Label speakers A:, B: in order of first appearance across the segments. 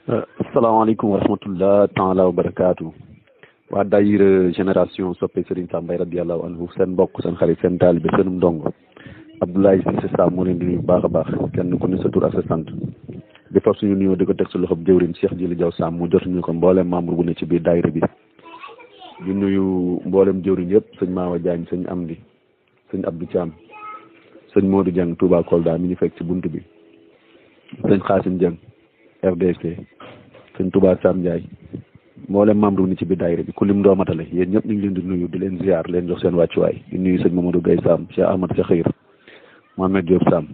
A: asalaamaaleykum wa rahmatullah taala wa barakaatu waa daayira génération soppe Serigne Sam Mbaye radiyallahu anhu seen mbokk seen xarit seen taalibe seenum ndongo Abdoulaye Cissé Sam moo leen di nuyu baax a baax kenn ku ne sa tur ak sa sant di far suñu nuyoo di ko teg sa loxob jëwriñ Cheikh Djili Diaw Sam mu jotuñu ko mboolem membre bu ne ci biir daayira bi di nuyu mboolem jëwriñ yëpp sëñ Mawa Diagne sëñ Amdi sëñ Abdou Thiam sëñ Modou Dieng Touba Kolda mi ñu fekk ci bunt bi sëñ Xaasim Dieng RDC sëñ Touba Sam Ndiaye mboolem membre wu ni ci biir daayira bi ku lim doo matale yéen ñëpp ñu ngi leen di nuyu di leen ziar leen jox seen wàccuwaay di nuyu sëñ Mamadou Gueye Sam Cheikh Ahmad Sakhir Mohamed Diop Sam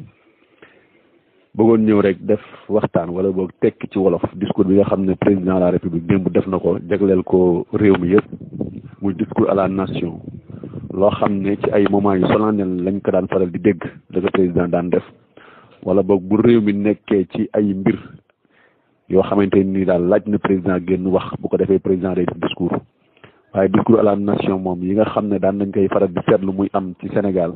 A: bëggoon ñëw rek def waxtaan wala boog tekki ci wolof discours bi nga xam ne président de la république démb def na ko jagleel ko réew mi yëpp muy discours à la nation loo xam ne ci ay moments yu solennel lañ ko daan faral di dégg da ko président daan def wala boog bu réew mi nekkee ci ay mbir yoo xamante ni daal laaj na président génn wax bu ko defee président day def discours waaye discours à la nation moom yi nga xam ne daan nañ koy faral di seetlu muy am ci Sénégal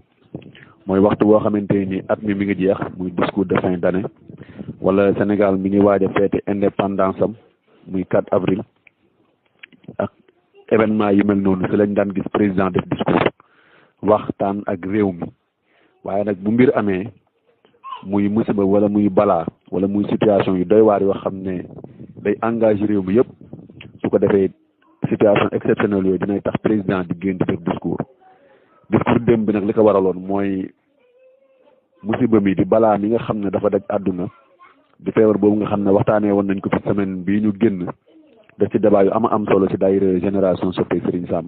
A: mooy waxtu boo xamante ni at mi ngi jeex muy discours de fin d'année wala Sénégal mi ngi waaj a feete indépendance am muy 4 avril ak événement yi mel noonu si lañ daan gis président def discours waxtaan ak réew mi waaye nag bu mbir amee muy musiba wala muy balaa wala muy situation yu doy waar yoo xam ne day engagé réew mi yëpp su ko defee situation exceptionnelle yooyu dinay tax président di génn di def discours démb bi nag li ko waraloon mooy musiba mi di balaa mi nga xam ne dafa daj àdduna di feebar boobu nga xam ne waxtaanee woon nañ ko fi semaine bii ñu génn def ci débat yu am solo ci daayira génération soppe Serigne Sam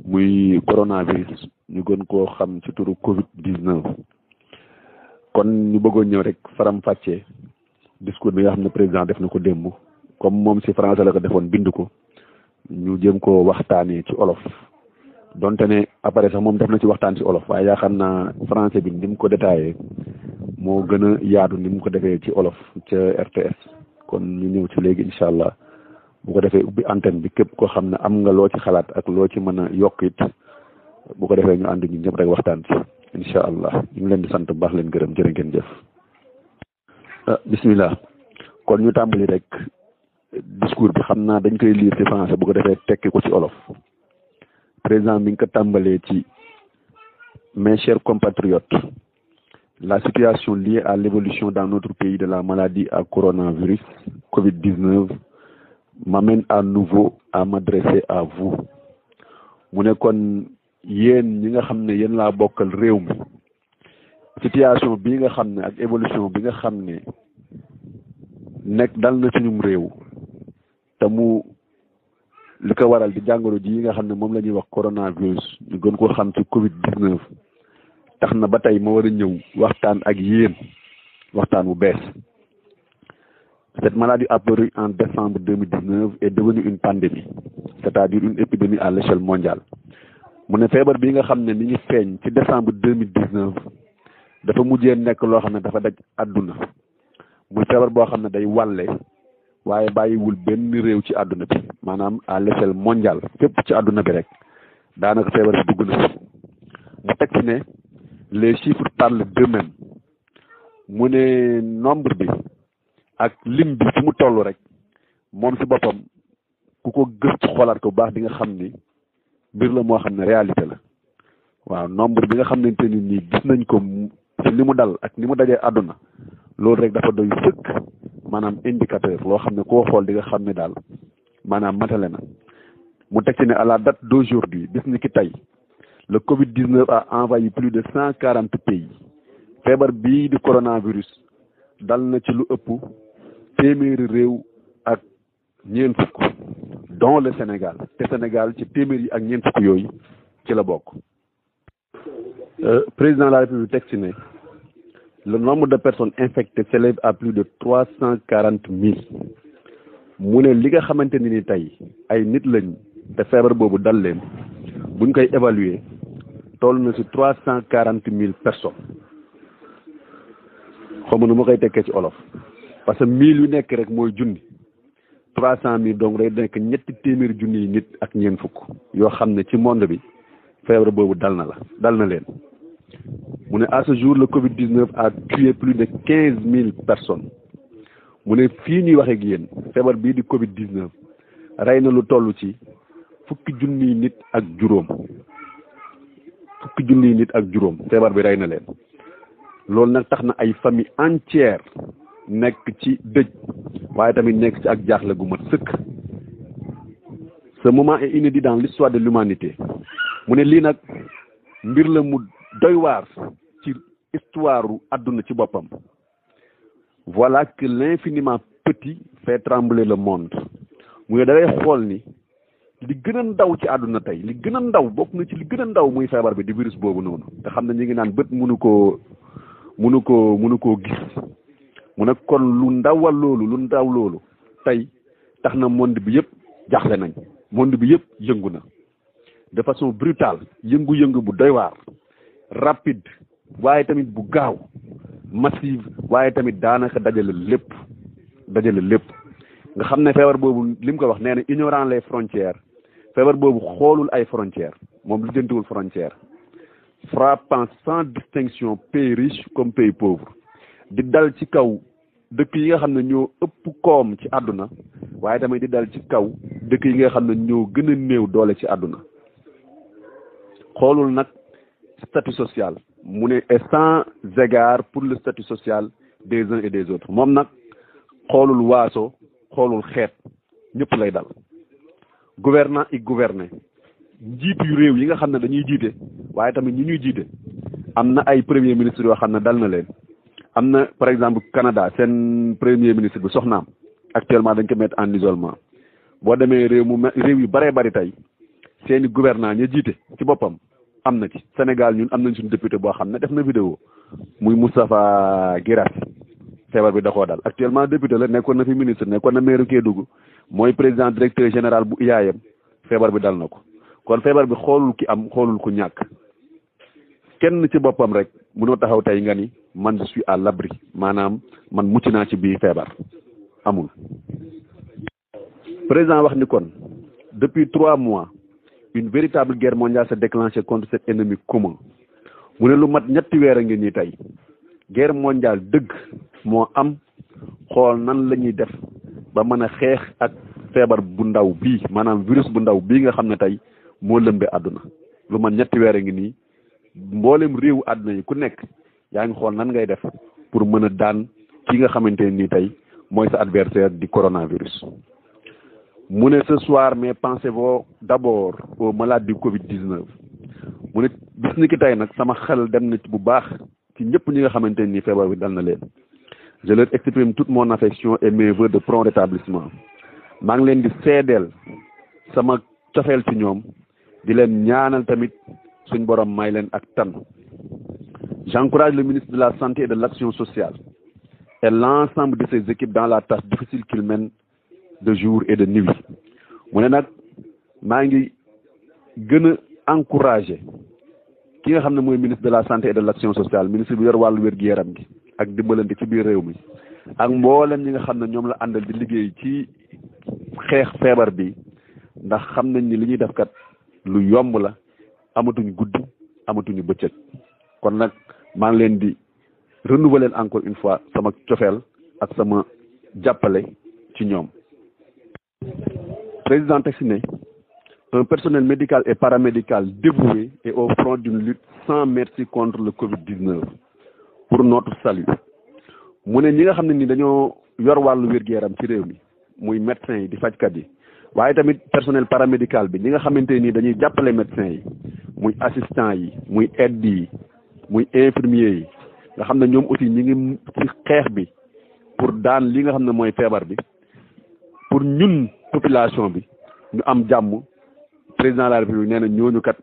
A: muy coronavirus ñu gën koo xam ci turu Covid 19. kon ñu bëggoon ñëw rek faram fàccee discours bi nga xam ne président def na ko démb comme moom ci français la ko defoon bind ko ñu jëm ko waxtaanee ci olof donte ne après sax moom def na ci waxtaan ci olof waaye yaakaar naa français bi ni mu ko détaillé moo gën a yaatu ni mu ko defee ci olof ca RTS kon ñu ñëw ci léegi incha allah bu ko defee ubbi antenne bi képp koo xam ne am nga loo ci xalaat ak loo ci mën a yokk it bu ko defee ñu ànd ñu ñëpp rek waxtaan ci incha allah ñu ngi leen di sant bu baax leen gërëm jërë ngeen jëf. bismillah kon ñu tàmbali rek discours bi xam naa dañ koy lire ci français bu ko defee tekki ko ci olof président mi ngi ko tàmbalee ci mes chers compatriotes, la situation liée à l'évolution dans notre pays de la maladie à coronavirus Covid-19 m'amène à nouveau à m'adresser à vous. mu ne kon yéen ñi nga xam ne yéen laa bokkal réew mi situation bii nga xam ne ak évolution bi nga xam ne nekk dal na suñum réew te mu li ko waral di jàngoro ji yi nga xam ne moom la ñuy wax coronavirus ñu gën koo xam ci Covid 19 tax na ba tey ma war a ñëw waxtaan ak yéen waxtaan bu bees. Cette maladie apparue en décembre 2019 est devenue une pandémie, c'est-à-dire une épidémie à l'échelle mondiale. mu ne feebar bi nga xam ne mi ngi feeñ ci décembre 2019 dafa mujjee nekk loo xam ne dafa daj àdduna muy feebar boo xam ne day wàlle waaye bàyyiwul benn réew ci àdduna bi maanaam à l'échelle mondiale fépp ci àdduna bi rek daanaka feebar bi dugg na mu teg ci ne les chiffres parlent d'eux-mêmes mu ne nombre bi ak lim bi fi mu toll rek moom ci boppam ku ko gëstu xoolaat ko bu baax di nga xam ni mbir la moo xam ne réalité la waaw nombre bi nga xamante ni nii gis nañ ko ci li mu dal ak ni mu dajee àdduna loolu rek dafa doy sëkk maanaam indicateur loo xam ne koo xool di nga xam ne daal maanaam matale na mu teg ci ne à la date d'aujourd'hui bis ni ki tey le Covid-19 a envahi plus de 140 pays feebar bii di coronavirus dal na ci lu ëpp téeméeri réew ak ñeent fukk dont le Sénégal te Sénégal ci téeméer yi ak ñeent fukk yooyu ci la bokk. Président de la République teg ci ne le nombre de personnes infectées s'élève à plus de 340 000 mu ne li nga xamante ni tey ay nit lañ te feebar boobu dal leen buñ koy évaluer toll na ci 340 000 personnes xaw ma nu ma koy tekkee ci olof parce que 1000 yu nekk rek mooy junni 300 000 donc day nekk ñetti téeméeri junni yi nit ak ñeent fukk yoo xam ne ci monde bi feebar boobu dal na leen mu ne à ce jour le Covid-19 a tué plus de 15 000 personnes mu ne fii ñuy waxee ak yéen feebar bii di Covid 19 rey na lu toll ci fukki junniy nit ak juróom feebar bi rey na leen. loolu nag tax na ay famille entière nekk ci dëj waaye tamit nekk ci ak jaaxle gu mat sëkk. Ce moment est inédit dans l'histoire de l'humanité mu ne lii nag mbir la mu doy waar ci histoire àdduna ci boppam. Voilà que l'infiniment petit fait trembler le monde mu ne dangay xool ni li gën a ndaw ci àdduna tey li gën a ndaw bokk na ci li gën a ndaw muy feebar bi di virus boobu noonu te xam ne ñu ngi naan bët mënu koo gis mu ne kon lu ndaw loolu tey tax na monde bi yëpp jaxle nañ monde bi yëpp yëngu na de façon brutale yëngu-yëngu bu doy waar rapide waaye tamit bu gaaw massive waaye tamit daanaka dajale lépp nga xam ne feebar boobu li mu ko wax nee na ignorant les frontières feebar boobu xoolul ay frontières moom lijjantiwul frontière frappant sans distinction pays riche comme pays pauvre di dal ci kaw dëkk yi nga xam ne ñoo ëpp koom ci àdduna waaye tamit di dal ci kaw dëkk yi nga xam ne ñoo gën a néew doole ci àdduna xoolul nag statut social mu ne et sans égard pour le statut social des uns et des autres moom nag xoolul waaso xoolul xeet ñëpp lay dal gouvernant et gouverné njiit yu réew yi nga xam ne dañuy jiite waaye tamit ñi ñuy jiite am na ay premier ministre yoo xam ne dal na leen am na par exemple Canada seen premier ministre bi soxnaam actuellement dañ ko mettre en isolement boo demee réew yu bëree bëri tey seeni gouvernant ña jiite ci boppam am na ci Sénégal ñun am nañ suñu député boo xam ne def na vidéo muy Moustapha Guirassy feebar bi da koo dal actuellement député la nekkoon na fi ministre nekkoon na maire Kédougou mooy président directeur général bu IAM feebar bi dal na ko kon feebar bi xoolul ki am xoolul ku ñàkk kenn ci boppam rek mënoo taxaw tey nga ni man je suis à l'abri maanaam man mucc naa ci bii feebar amul. président wax ni kon depuis 3 mois une véritable guerre mondiale s'est déclenchée contre cet ennemi commun mu ne lu mat ñetti weer a ngi nii tey guerre mondiale dëgg moo am xool nan la ñuy def ba mën a xeex ak feebar bu ndaw bii maanaam virus bu ndaw bii nga xam ne tey moo lëmbee àdduna lu mat ñetti weer a ngi nii mboolem réewu àdduna yi ku nekk yaa ngi xool nan ngay def pour mën a daan ki nga xamante ne nii tey mooy sa adversaire di coronavirus. mu ne ce soir mes pensées vont d'abord aux malades du Covid-19 mu ne bis ni ki tey nag sama xel dem na ci bu baax ci ñëpp ñi nga xamante ne nii feebar bi dal na leen. je leur exprime toute mon affection et mes vœux de prompt rétablissement maa ngi leen di seedeel sama cofeel ci ñoom di leen ñaanal tamit suñ borom may leen ak tan. J'encourage le ministre de la Santé et de l'Action sociale et l'ensemble de ses équipes dans la tâche difficile qu'ils mènent de jour et de nuit mu ne nag maa ngi gën a encourager ki nga xam ne mooy ministre de la Santé et de l'Action sociale ministre bi yor wàllu wér-gu-yaram gi ak dimbalante ci biir réew mi ak mboolem ñi nga xam ne ñoom la àndal di liggéey ci xeex feebar bi ndax xam nañ ni li ñuy def kat lu yomb la amatuñu guddi amatuñu bëccëg kon nag maa ngi leen di renouveler encore une fois sama cofeel ak sama jàppale ci ñoom. Président Texine, un personnel médical et paramédical dévoué et au front d'une lutte sans merci contre le Covid-19 pour notre salut. mu ne ñi nga xam ne ni dañoo yor wàllu wér-gu-yaram ci réew mi muy médecins yi di fajkat yi waaye tamit personnel paramédical bi ñi nga xamante ni dañuy jàppale médecins yi muy assistant yi muy aide yi muy infirmier yi nga xam ne ñoom aussi ñi ngi ci xeex bi pour daan li nga xam ne mooy feebar bi pour ñun population bi ñu am jàmm président de la République nee na ñooñu kat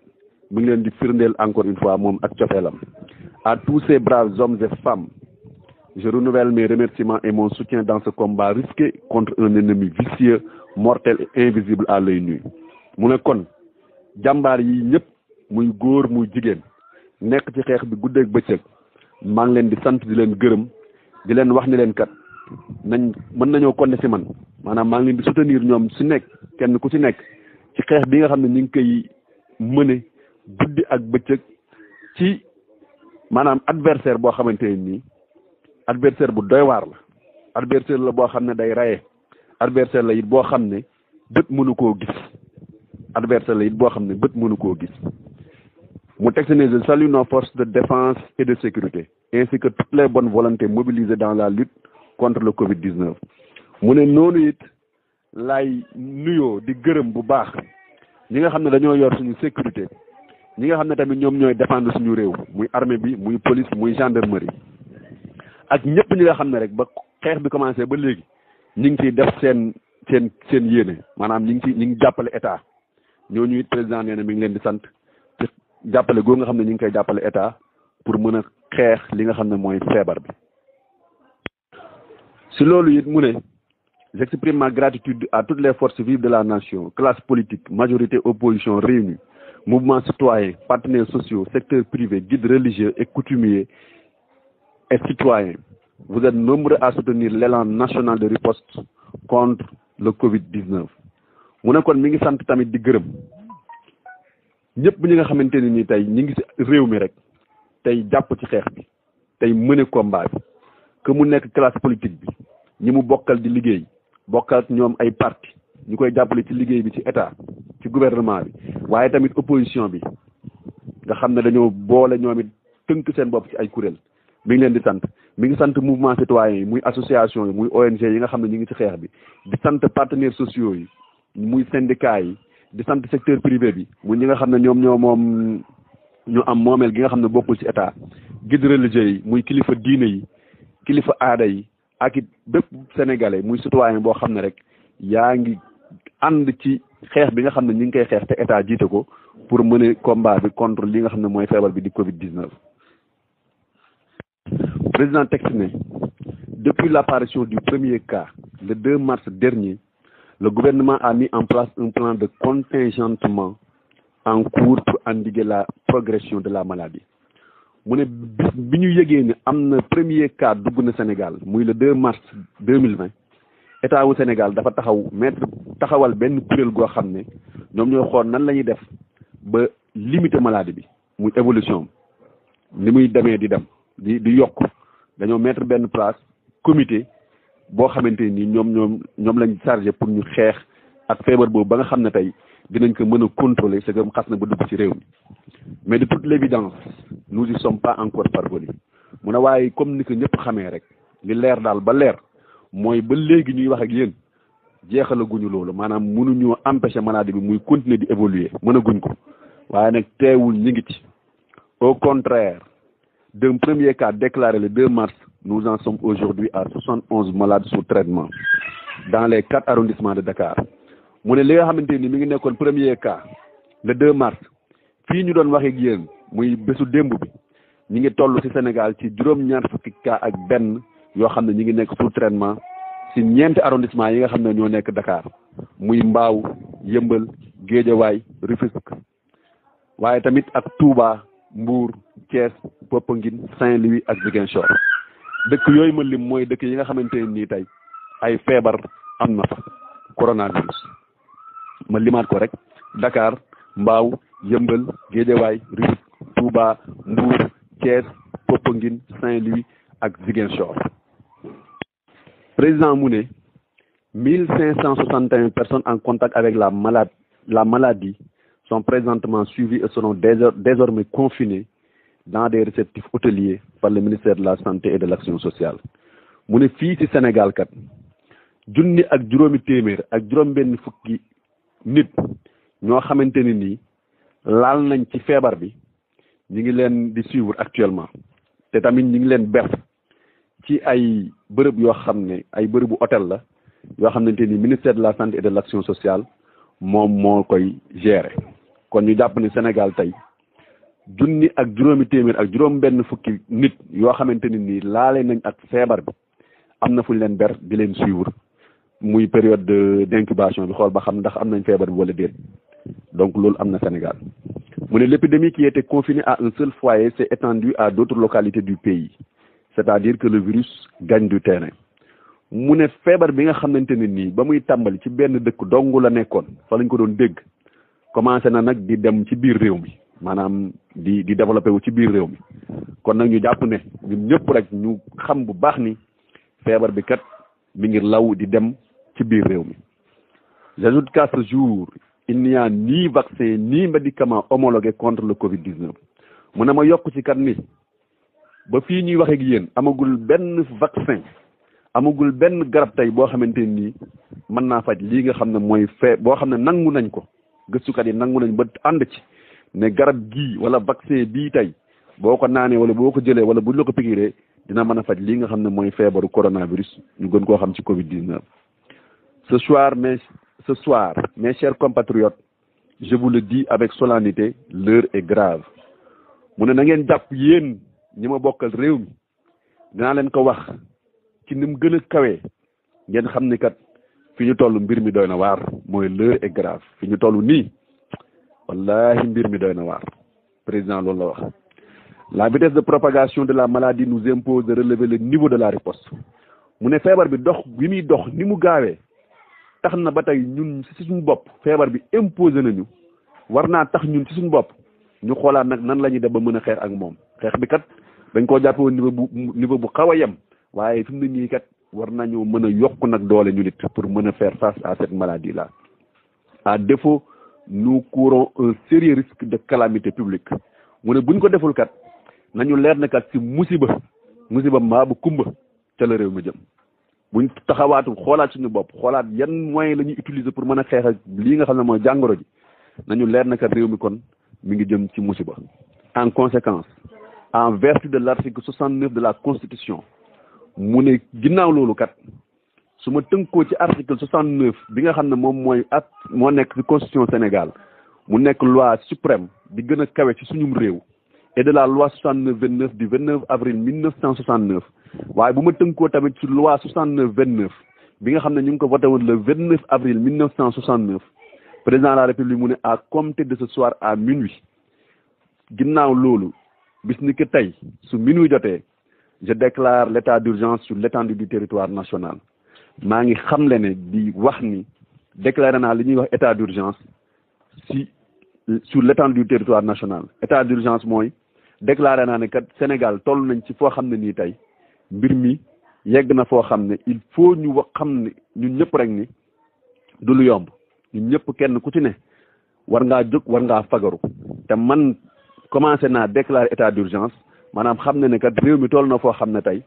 A: mu ngi leen di firndeel encore une fois moom ak cofeelam. À tous ces braves hommes et femmes je renouvelle mes remerciements et mon soutien dans ce combat risqué contre un ennemi vicieux, mortel et invisible à l'œil nu. mu ne kon jàmbaar yi ñëpp muy góor muy jigéen nekk ci xeex bi guddeeg bëccëg maa ngi leen di sant di leen gërëm di leen wax ni leen kat nañ mën nañoo konne si man maanaam maa ngi leen di soutenir ñoom si nekk kenn ku ci nekk ci xeex bi nga xam ne ñu ngi koy mëne guddi ak bëccëg ci maanaam adversaire boo xamante ne nii adversaire bu doy waar la adversaire la boo xam ne day raye, adversaire la it boo xam ne bët mënu koo gis, adversaire la it boo xam ne bët mënu koo gis. mu teg si ne je salue nos forces de défense et de sécurité ainsi que toutes les bonnes volontés mobilisées dans la lutte contre le Covid-19. mu ne noonu it laay nuyoo di gërëm bu baax ñi nga xam ne dañoo yor suñu sécurité, ñi nga xam ne tamit ñoom ñooy défendre suñu réew, muy armée bi, muy police, muy gendarmerie, ak ñëpp ñi nga xam ne rek ba xeex bi commencé ba léegi ñu ngi ciy def seen yéene, maanaam ñu ngi jàppale état. ñooñu it président nee na mi ngi leen di sant te jàppale goo nga xam ne ñu ngi koy jàppale état pour mën a xeex li nga xam ne mooy feebar bi. si loolu it mu ne j'exprime ma gratitude à toutes les forces vives de la nation, classe politique, majorité, opposition réunie, mouvements citoyens, partenaires sociaux, secteur privé, guides religieux et coutumiers et citoyens. Vous êtes nombreux à soutenir l'élan national de riposte contre le Covid-19. mu ne kon mi ngi sant tamit di gërëm ñëpp ñi nga xamante ne ni tey ñi ngi si réew mi rek tey jàpp ci xeex bi, tey mëne combat bi, que mu nekk classe politique bi, ñi mu bokkal di liggéey, bokkal ak ñoom ay parti ñu koy jàppale ci liggéey bi, ci état, ci gouvernement bi, waaye tamit opposition bi nga xam ne dañoo boole ñoom it tënk seen bopp ci ay kuréel. mi ngi leen di sant, mi ngi sant mouvement citoyen yi, muy association yi, muy ONG yi nga xam ne ñu ngi ci xeex bi, di sant partenaires sociaux yi, muy syndicat yi, di sant secteur privé bi, muy ñi nga xam ne ñoom ñu am moomeel gi nga xam ne bokkul ci état, guide religieux yi, muy kilifa diine yi, kilifa aada yi, ak it bépp sénégalais muy citoyen boo xam ne rek yaa ngi ànd ci xeex bi nga xam ne ñu ngi koy xeex te état jiite ko pour mener combat bi contre li nga xam ne mooy feebar bi di Covid-19. Président texte ne depuis l'apparition du premier cas le 2 mars dernier, le gouvernement a mis en place un plan de contingentement en cours pour endiguer la progression de la maladie. mu ne bi ñu yëgee ne am na premier cas dugg na Sénégal muy le 2 mars 2020 état wu Sénégal dafa taxawal benn kuréel goo xam ne ñoom ñooy xool nan la ñuy def ba limiter maladie bi, muy évolution ni muy demee di dem di yokk. dañoo mettre benn place comité boo xamante ni ñoom lañ chargé pour ñu xeex ak feebar boobu ba nga xam ne tey dinañ ko mën a contrôler c'est que xas na ba dugg ci réew mi. mais de toute l'évidence nous y sommes pas encore parvenus. mu ne waaye comme ni ko ñëpp xamee rek li leer daal ba leer mooy ba léegi ñuy wax ak yéen jeexalaguñu loolu, maanaam mënuñoo empêcher maladie bi muy continuer di évoluer, mënaguñ ko. waaye nag teewul ñi ngi ci. au contraire d'un premier cas déclaré le 2 mars, nous en sommes aujourd'hui à 71 malades sous traitement dans les 4 arrondissements de Dakar. mu ne li nga xamante ni mi ngi nekkoon premier cas le 2 mars fii ñu doon waxee ak yéen muy bésu démb bi ñi ngi toll ci Sénégal ci juróom-ñaar fukki cas ak benn yoo xam ne ñi ngi nekk sous traitement ci 4 arrondissement yi nga xam ne ñoo nekk Dakar muy Mbao, Yëmbal, Guédiawaye, Rufisque, waaye tamit ak Touba, Mbour, Thiès, Popenguine, Saint-Louis ak Ziguinchor. dëkk yooyu ma lim mooy dëkk yi nga xamante ne nii tey ay feebar am na fa coronavirus. ma limaat ko rek: Dakar, Mbao, Yëmbal, Guédiawaye, Rufisque, Touba, Mbour, Thiès, Popenguine, Saint-Louis ak Ziguinchor. président mu ne 1561 personnes en contact avec la maladie sont présentement suivies et seront désormais confinées dans des réceptifs hôteliers par le ministère de la Santé et de l'Action sociale. mu ne fii ci Sénégal kat junni ak juróomi téeméer ak juróom-benn fukki nit ñoo xamante ne nii laal nañ ci feebar bi ñu ngi leen di suivre actuellement, te tamit ñu ngi leen ber ci ay bërëb yoo xam ne ay bërëbu hôtel la yoo xamante ni ministère de la Santé et de l'Action sociale moom moo koy gérer. kon ñu jàpp ni Sénégal tey junni ak juróomi téeméer ak juróom-benn fukki nit yoo xamante ni nii laale nañ ak feebar bi am na fu ñu leen ber di leen suivre muy période d'incubation bi xool ba xam ndax am nañ feebar bi wala déet. donc loolu am na Sénégal. mu ne l'épidémie qui était confinée à un seul foyer s'est étendue à d'autres localités du pays, c'est-à-dire que le virus gagne du terrain. mu ne feebar bi nga xamante ne nii ba muy tàmbali ci benn dëkk dong la nekkoon fa lañ ko doon dégg, commencé na nag di dem ci biir réew mi, maanaam di développé wu ci biir réew mi. kon nag ñu jàpp ne ñun ñëpp rek ñu xam bu baax ni feebar bi kat mi ngi law di dem ci biir réew mi. J'ajoute qu'à ce jour il n'y a ni vaccin ni médicament homologué contre le Covid-19 mu ne ma yokk ci kat ni ba fii ñuy waxee ak yéen amagul benn vaccin amagul benn garab tey boo xamante nii mën naa faj lii nga xam ne mooy fee boo xam ne nangu nañ ko gëstukat yi nangu nañ ba ànd ci ne garab gii wala vaccin bii tey boo ko naanee wala boo ko jëlee wala buñ la ko piqûree dina mën a faj lii nga xam ne mooy feebaru coronavirus ñu gën koo xam ci Covid-19. Ce soir, mes chers compatriotes, je vous le dis avec solennité, l'heure est grave. mu ne na ngeen jàpp yéen ñi ma bokkal réew mi dinaa leen ko wax ci ni mu gën a kawee ngeen xam ni kat fi ñu toll mbir mi doy na waar mooy l'heure est grave fi ñu toll nii wallahi mbir mi doy na waar président loolu la wax. La vitesse de propagation de la maladie nous impose de relever le niveau de la riposte mu ne feebar bi dox bi muy dox ni mu gaawee tax na ba tey ñun ci suñu bopp feebar bi imposé nañu war naa tax ñun ci suñu bopp ñu xoolaat nag nan la ñuy def ba mën a xeex ak moom xeex bi kat dañ koo jàppe woon niveau bu xaw a yem waaye fi mu ne nii kat war nañu mën a yokk nag doole ñu nit pour mën a faire face à cette maladie là. À défaut nous courons un sérieux risque de calamité publique mu ne buñ ko deful kat nañu leer na kat ci musiba mbaa bu kumba ca la réew mi jëm. buñ taxawaatul xoolaat suñu bopp xoolaat yan moyens la ñuy utiliser pour mën a xeex ak lii nga xam ne mooy jàngoro ji nañu leer na kat réew mi kon mi ngi jëm ci musiba. En conséquence, en vertu de l'article 69 de la Constitution mu ne ginnaaw loolu kat su ma tënkoo ci article 69 bi nga xam ne moom mooy moo nekk ci Constitution Sénégal mu nekk loi suprême bi gën a kawe ci suñum réew et de la loi 69-29 du 29 avril 1969 waaye bu ma tënkoo tamit ci loi 69-29 bi nga xam ne ñu ngi ko voté woon le 29 avril 1969 président de la République mu ne à compter de ce soir à minuit ginnaaw loolu bis ni que tey su minuit jotee je déclare l'état d'urgence sur l'étendue du territoire national maa ngi xamle ne di wax ni déclaré naa li ñuy wax état d'urgence sur l'étendue du territoire national. État d'urgence mooy déclaré naa ne kat Sénégal toll nañ ci foo xam ne nii tey mbir mi yegg na foo xam ne il faut ñu wax xam ne ñun ñëpp rek ni du lu yomb ñun ñëpp kenn ku ci ne war ngaa jóg war ngaa fagaru te man commencé naa déclarer état d'urgence maanaam xam ne ne kat réew mi toll na foo xam ne tey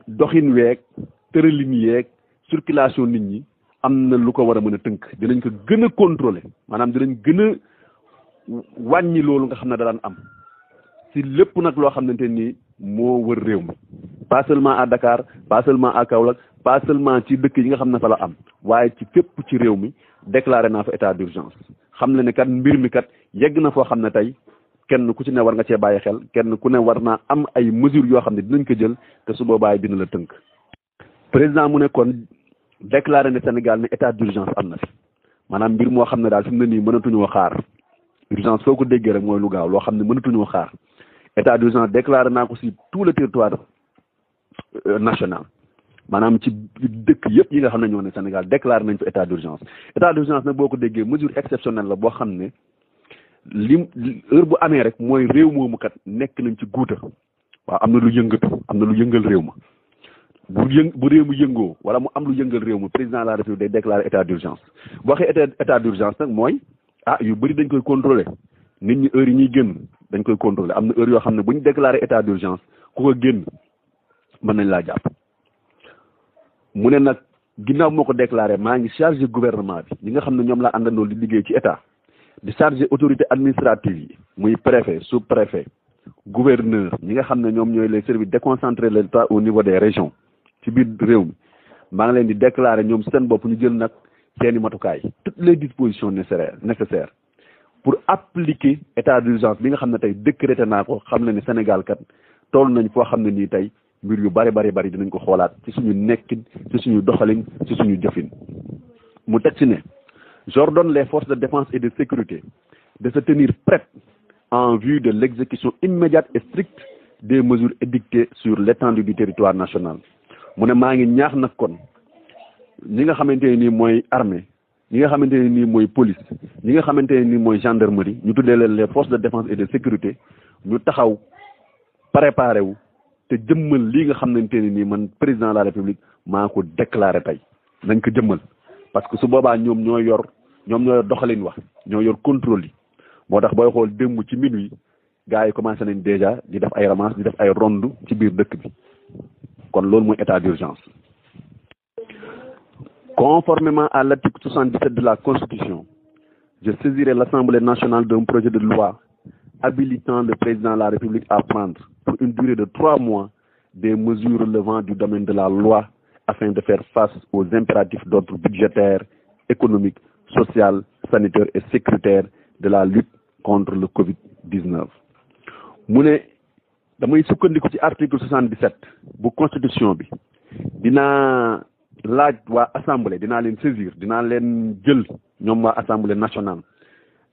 A: doxin weeg tëralin yeeg circulation nit ñi am na lu ko war a mën a tënk dinañ ko gën a contrôler maanaam dinañ gën a wàññi loolu nga xam ne da daan am si lépp nag loo xamante ni moo wër réew mi pas seulement à Dakar pas seulement à Kaolack pas seulement ci dëkk yi nga xam ne fa la am waaye ci fépp ci réew mi déclaré naa fa état d'urgence xam ne ne kat mbir mi kat yegg na foo xam ne tey kenn ku ci ne war nga cee bàyyi xel kenn ku ne war naa am ay mesures yoo xam ne dinañ ko jël te su boobaa dina la tënk président mu ne kon déclaré ne Sénégal ne état d'urgence am na fi maanaam mbir moo xam ne daal fi mu ne nii mënatuñoo xaar urgence soo ko déggee rek mooy lu gaaw loo xam ne mënatuñoo xaar état d'urgence déclaré naa ko si tout le territoire national maanaam ci dëkk yëpp yi nga xam ne ñoo ne Sénégal déclaré nañ fa état d'urgence nag boo ko déggee mesure exceptionnelle la boo xam ne heure bu amee rek mooy réew moomu kat nekk nañ ci guuta waaw am na lu yëngatu am na lu yëngal réew ma bu réew mu yëngoo wala mu am lu yëngal réew mi président de la République day déclarer état d'urgence boo waxee état d'urgence nag mooy yu bëri dañ koy contrôler nit ñi heure yi ñuy génn dañ koy contrôler am na heure yoo xam ne bu ñu déclarer état d'urgence ku ko génn mën nañ laa jàpp mu ne nag ginnaaw moo ko déclaré maa ngi chargé gouvernement bi ñi nga xam ne ñoom laa àndandoo di liggéey ci état di chargé autorité administrative yi muy préfet sous-préfet gouverneur ñi nga xam ne ñoom ñooy les services déconcentrés de l'État au niveau des régions ci biir réew mi maa ngi leen di déclarer ñoom seen bopp ñu jël nag seeni matukaay toutes les dispositions nécessaires pour appliquer état d'urgence bi nga xam ne tey décrété naa ko xam ne ne Sénégal kat toll nañ foo xam ne nii tey mbir yu bari dinañ ko xoolaat ci suñu nekkin ci suñu doxalin ci suñu jëfin mu teg ci ne j'ordonne les forces de défense et de sécurité de se tenir prêtes en vue de l'exécution immédiate et stricte des mesures édictées sur l'étendue du territoire national mu ne maa ngi ñaax nag kon ñi nga xamante ne nii mooy armée ñi nga xamante ne nii mooy police ñi nga xamante ne nii mooy gendarmerie ñu tuddee leen les forces de défense et de sécurité ñu taxaw préparé wu te jëmmal lii nga xamante ne nii man président de la République maa ko déclaré tey nañ ko jëmmal parce que su boobaa ñoom ñoo yor doxalin wax ñoo yor contrôle yi moo tax booy xool démb ci minuit gars yi commencé nañ déjà di def ay ramasse di def ay ronde ci biir dëkk bi kon loolu mooy état d'urgence. Conformément à l'article 77 de la Constitution, je saisirai l'Assemblée nationale d'un projet de loi habilitant le président de la République à prendre, pour une durée de 3 mois, des mesures relevant du domaine de la loi afin de faire face aux impératifs d'ordre budgétaire, économique, social, sanitaire et sécuritaire de la lutte contre le Covid-19. mu ne damay sukkandiku ci article 77 bu Constitution bi dinaa laaj waa assemblée dinaa leen saisir dinaa leen jël ñoom waa assemblée nationale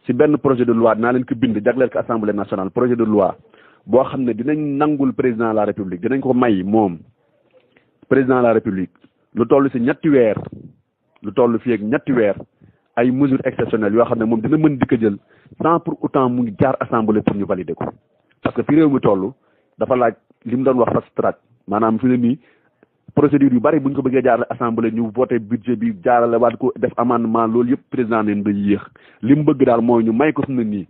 A: ci benn projet de loi dinaa leen ko bind jagleel ko assemblée nationale projet de loi boo xam ne dinañ nangul président de la république dinañ ko may moom président de la république lu toll ci ñetti weer lu toll fii ak ñetti weer ay mesures exceptionnelles yoo xam ne moom dina mën di ko jël sans pour autant mu jaar assemblée pour ñu valider ko parce que fi réew mi toll dafa laaj li mu doon wax fast track maanaam fi ne nii procédure yu bari bu ñu ko bëggee jaarale assemblée ñu voté budget bi jaarale waat ko def amendement loolu yëpp président neen day yéex li mu bëgg daal mooy ñu may ko fi ne nii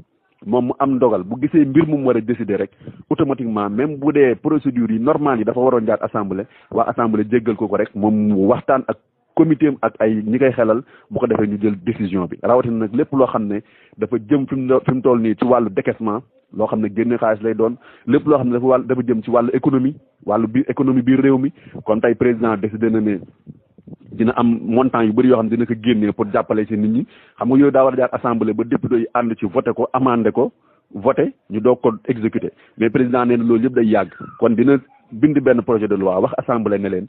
A: moom mu am ndogal bu gisee mbir mu war a décider rek automatiquement même bu dee procédure yi normale yi dafa waroon jaar assemblée waa assemblée jéggal ko rek moom mu waxtaan ak comité ak ay ñi koy xelal bu ko defee ñu jël décision bi rawatina nag lépp loo xam ne dafa jëm fi mu toll nii ci wàllu décaissement loo xam ne génne xaalis lay doon lépp loo xam ne dafa jëm ci wàllu économie biir réew mi kon tey président décidé na ne dina am montant yu bëri yoo xam ne dina ko génnee pour jàppale ci nit ñi xam nga yooyu daa war a jaar assemblée ba député yi ànd ci voté ko amandé ko voté ñu doog ko exécuté mais président nee na loolu yëpp day yàgg kon dina bind benn projet de loi wax assemblée ne leen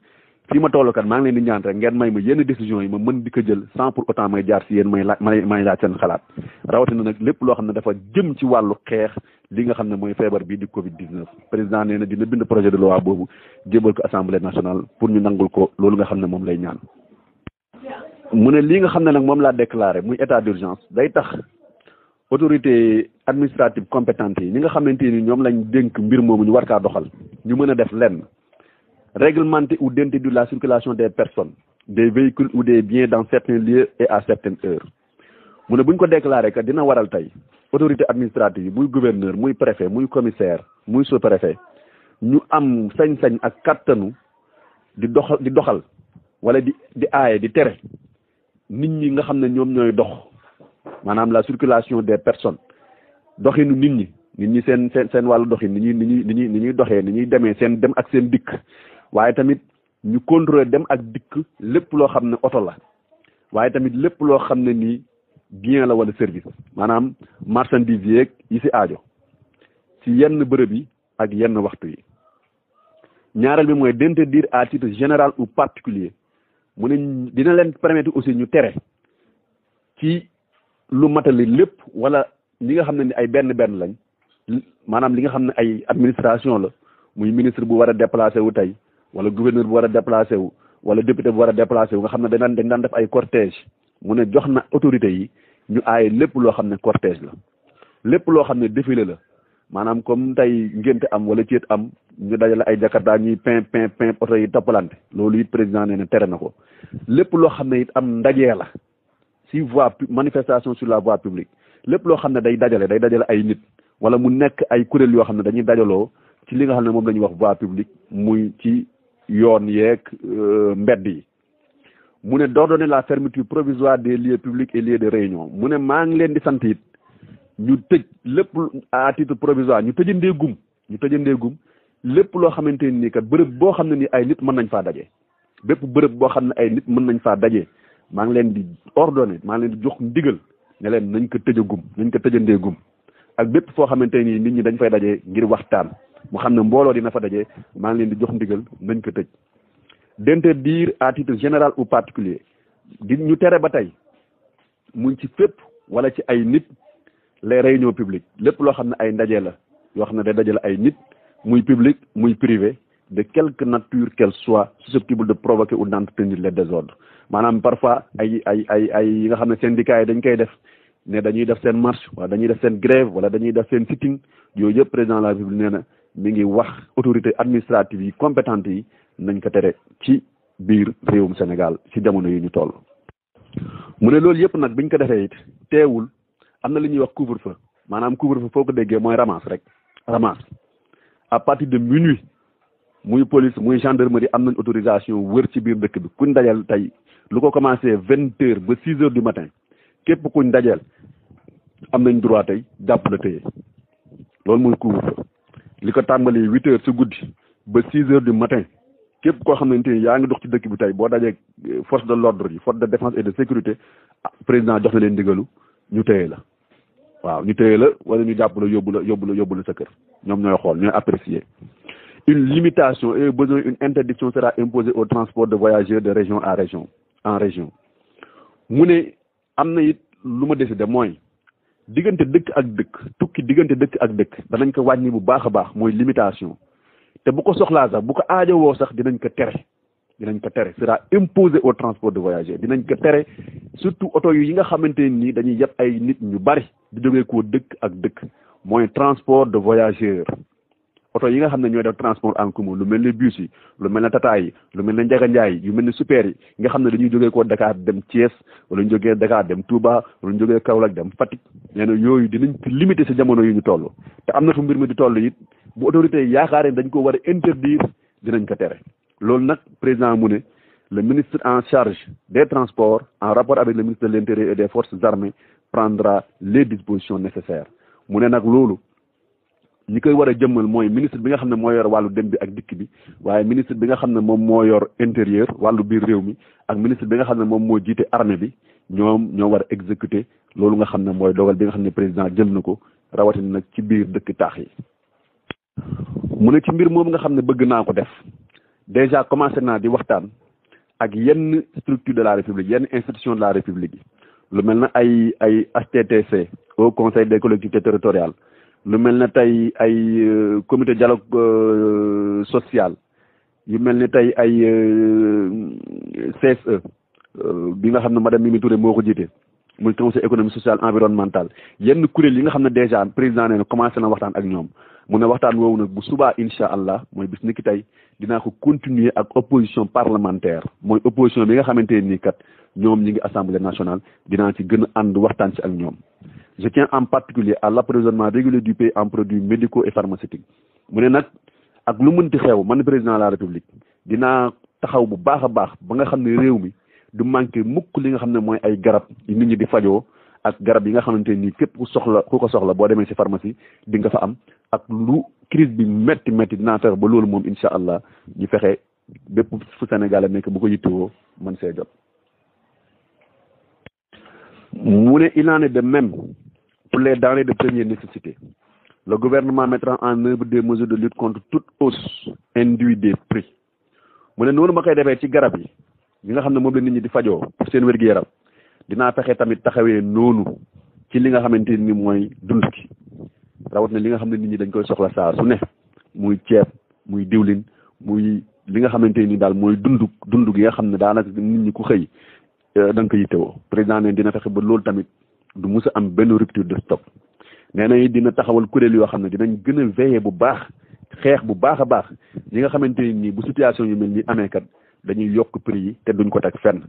A: fii ma toll kat maa ngi leen di ñaan rek ngeen may ma yenn décisions yi ma mën di ko jël sans pour autant may jaar si yéen may laaj seen xalaat rawatina nag lépp loo xam ne dafa jëm ci wàllu xeex li nga xam ne mooy feebar bii di Covid-19 président nee na dina bind projet de loi boobu jébal ko assemblée nationale pour ñu nangul ko loolu nga xam ne moom lay ñaan. mu ne lii nga xam ne nag moom laa déclaré muy état d'urgence day tax autorité administrative compétente yi ñi nga xamante ni ñoom lañ dénk mbir moomu ñu war kaa doxal ñu mën a def lenn. Réglementer ou d'interdire la circulation des personnes, des véhicules ou des biens dans certains lieux et à certaines heures. mu ne bu ñu ko déclaré que dina waral tey autorité administrative yi muy gouverneur muy préfet muy commissaire muy sous-préfet ñu am sañ-sañ ak kattanu di doxal wala di aaye di tere nit ñi nga xam ne ñoom ñooy dox maanaam la circulation des personnes doxinu nit ñi seen wàllu doxin ni ñuy doxee ni ñuy demee seen dem ak seen dikk waaye tamit ñu contrôler dem ak dikk lépp loo xam ne oto la waaye tamit lépp loo xam ne nii bien la wala service maanaam marchandise yeeg yi ci aajo ci yenn bërëb yi ak yenn waxtu yi ñaareel bi mooy d'interdire à titre général ou particulier mu ne dina leen permettre aussi ñu tere ci lu matali lépp wala ñi nga xam ne ni ay benn lañ maanaam li nga xam ne ay administration la muy ministre bu war a déplacé wu tey wala gouverneur bu war a déplacé wu wala député bu war a déplacé wu nga xam ne dañ daan def ay cortège mu ne jox na autorités yi ñu aaye lépp loo xam ne cortège la lépp loo xam ne défilé la maanaam comme tey ngénte am wala ceet am ñu dajale ay jakarta ñuy pin oto yi toppalante loolu it président nee na tere na ko lépp loo xam ne it am ndajee la si voie manifestation sur la voie publique lépp loo xam ne day dajale ay nit wala mu nekk ay kuréel yoo xam ne dañuy dajaloo ci li nga xam ne moom la ñuy wax voie publique muy ci yoon yeeg mbedd yi mu ne d'ordonner la fermeture provisoire des lieux publics et lieux de réunion mu ne maa ngi leen di sant it ñu tëj lépp à titre provisoire ñu tëjandee gum lépp loo xamante ni kat bërëb boo xam ne ni ay nit mën nañ faa daje bépp bërëb boo xam ne ay nit mën nañ faa daje maa ngi leen di ordonner maa ngi leen di jox ndigal ne leen nañ ko tëjandee gum ak bépp foo xamante ni nit ñi dañ fay daje ngir waxtaan mu xam ne mbooloo dina fa daje maa ngi leen di jox ndigal nañ ko tëj. d'interdire à titre général ou particulier di ñu tere ba tey muñ ci fépp wala ci ay nit les réunions publiques lépp loo xam ne ay ndaje la yoo xam ne day dajale ay nit muy public muy privé de quelque nature qu'elle soit susceptible de provoquer ou d'entretenir les désordres maanaam parfois ay yi nga xam ne syndicats yi dañ koy def ne dañuy def seen marche wala dañuy def seen grève wala dañuy def seen sitting yooyu yëpp président de la République nee na mi ngi wax autorité administrative yi compétentes yi nañ ko tere ci biir réewum Sénégal ci jamono yi ñu toll. mu ne loolu yëpp nag biñ ko defee it teewul am na li ñuy wax couvre-feu maanaam couvre-feu foo ko déggee mooy ramasse rek ramasse à partir de minuit muy police muy gendarmerie am nañ autorisation wër ci biir dëkk bi kuñ dajal tey lu ko commencé 20h ba 6h du matin képp kuñ dajal am nañ droit tey jàpp la téye loolu mooy couvre-feu li ko tàmbali 8h ci guddi ba 6h du matin képp koo xamante ni yaa ngi dox ci dëkk bi tey boo dajee force de l'ordre yi force de défense et de sécurité président jox na leen ndigalu ñu téye la waaw ñu téye la wala ñu jàpp la yóbbu la sa kër ñoom ñooy xool ñooy apprécier. Une limitation et besoin une interdiction sera imposée au transport de voyageurs de région en région mu ne am na it lu ma décidé mooy diggante dëkk ak dëkk tukki diggante dëkk ak dëkk danañ ko wàññi bu baax a baax mooy limitation te bu ko soxlaa sax bu ko aajowoo sax dinañ ko tere sera imposé au transport de voyageurs dinañ ko tere surtout oto yi nga xamante nii dañuy yeb ay nit ñu bari di jógee ko dëkk ak dëkk mooy transport de voyageurs oto yi nga xam ne ñooy def transport en commun lu mel ne bus yi lu mel ne tata yi lu mel ne njaganjaay yi yu mel ne super yi nga xam ne dañuy jógee ko Dakar dem Thiès wala ñu jógee Dakar dem Touba wala ñu jógee Kaolack dem Fatick nee na yooyu dinañ ci limité si jamono yu ñu toll te am na fu mbir mi di toll it bu autorité yi yaakaaree dañ ko war a interdire dinañ ko tere loolu nag président mu ne le ministre en charge des transports en rapport avec le ministre de l'Intérieur et des forces armées prendra les dispositions nécessaires mu ne nag loolu ñi koy war a jëmmal mooy ministre bi nga xam ne moo yor wàllu dem bi ak dikk bi waaye ministre bi nga xam ne moom moo yor intérieur wàllu biir réew mi ak ministre bi nga xam ne moom moo jiite armée bi ñoom ñoo war a exécuter loolu nga xam ne mooy dogal bi nga xam ne président jël na ko rawatina nag ci biir dëkk taax yi. mu ne ci mbir moom nga xam ne bëgg naa ko def déjà commencé naa di waxtaan ak yenn structure de la république yenn institution de la république yi lu mel na ay HTTC au conseil des collectivités territoriales lu mel ne tey ay comité dialogue social yu mel ne tey ay CSE bi nga xam ne madame Mimi Touré moo ko jiite muy conseil économique social environnemental yenn kuréel yi nga xam ne déjà président nee na commencé na waxtaan ak ñoom mu ne waxtaan woowu nag bu subaa incha allah mooy bis ni ki tey dinaa ko continuer ak opposition parlementaire mooy opposition bi nga xamante nii kat ñoom ñi ngi assemblée nationale dinaa ci gën a ànd waxtaan ci ak ñoom. Je tiens en particulier à l'approvisionnement régulier du pays en produits médicaux et pharmaceutiques mu ne nag ak lu mënti xew man président de la république dinaa taxaw bu baax a baax ba nga xam ne réew mi du manqué mukk li nga xam ne mooy ay garab yi nit ñi di fajoo ak garab yi nga xamante nii képp ku ko soxla boo demee ci pharmacie di nga fa am ak lu crise bi métti dinaa fexe ba loolu moom incha allah ñu fexe bépp fu Sénégal nekk bu ko yittewoo mën see jot. mu ne il en est de même pour les denrées de première nécessité. Le gouvernement mettra en œuvre des mesures de lutte contre toute hausse induite des prix. mu ne noonu ma koy defee ci garab yi nga xam ne moom la nit ñi di fajoo pour seen wér-gu-yaram dinaa fexe tamit taxawee noonu ci li nga xamante ni mooy dund ki rawat na li nga xam ne nit ñi dañ koy soxla saa su ne muy ceeb muy diwlin muy li nga xamante ni daal mooy dund gi nga xam ne daanaka nit ñi ku xëy da nga ko yittewoo président ne dina fexe ba loolu tamit du mus a am benn rupture de stock nee na dina taxawal kuréel yoo xam ne dinañ gën a veiller bu baax xeex bu baax a baax ñi nga xamante ni bu situation yu mel ni amee kat dañuy yokk prix yi te duñ ko teg fenn.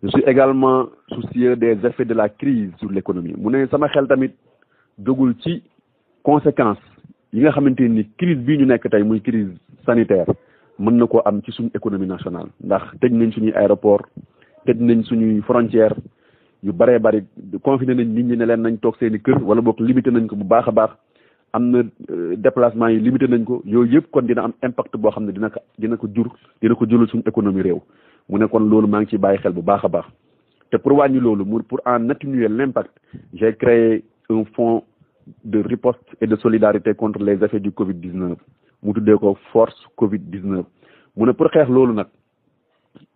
A: Je suis également soucieux des effets de la crise sur l'économie mu ne sama xel tamit jógul ci conséquences yi nga xamante ni crise bii ñu nekk tey muy crise sanitaire mën na koo am ci suñu économie nationale ndax tëj nañ suñuy aéroport tëj nañ suñuy frontière yu bëree bëri confiné nañ nit ñi ne leen nañ toog seen i kër wala boog limité nañ ko bu baax a baax am na déplacement yi limité nañ ko yooyu yëpp kon dina am impact boo xam ne dina ko jural suñu économie réew mu ne kon loolu maa ngi ciy bàyyi xel bu baax a baax te pour wàññi loolu pour en atténuer l'impact j'ai créé un fonds de riposte et de solidarité contre les effets du Covid-19 mu tuddee ko force Covid-19 mu ne pour xeex loolu nag